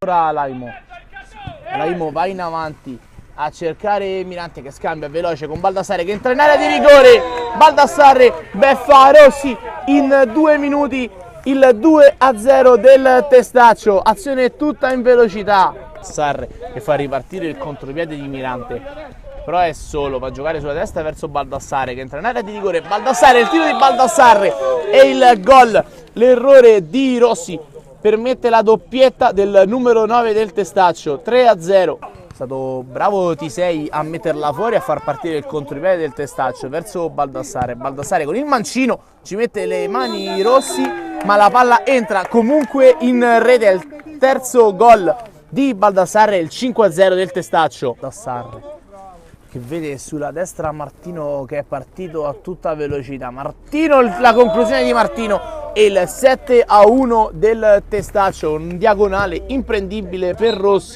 Ora Laimo va in avanti a cercare Mirante che scambia veloce con Baldassarre che entra in area di rigore. Baldassarre beffa Rossi in 2 minuti il 2-0 del Testaccio. Azione tutta in velocità. Baldassarre che fa ripartire il contropiede di Mirante, però è solo, va a giocare sulla destra verso Baldassarre che entra in area di rigore. Baldassarre, il tiro di Baldassarre e il gol. L'errore di Rossi permette la doppietta del numero 9 del Testaccio, 3-0. È stato bravo Tisei a metterla fuori, a far partire il contropiede del Testaccio verso Baldassarre. Baldassarre con il mancino ci mette le mani Rossi, ma la palla entra comunque in rete. Il terzo gol di Baldassarre, il 5-0 del Testaccio. Baldassarre che vede sulla destra Martino che è partito a tutta velocità. Martino, la conclusione di Martino e il 7-1 del Testaccio, un diagonale imprendibile per Rossi.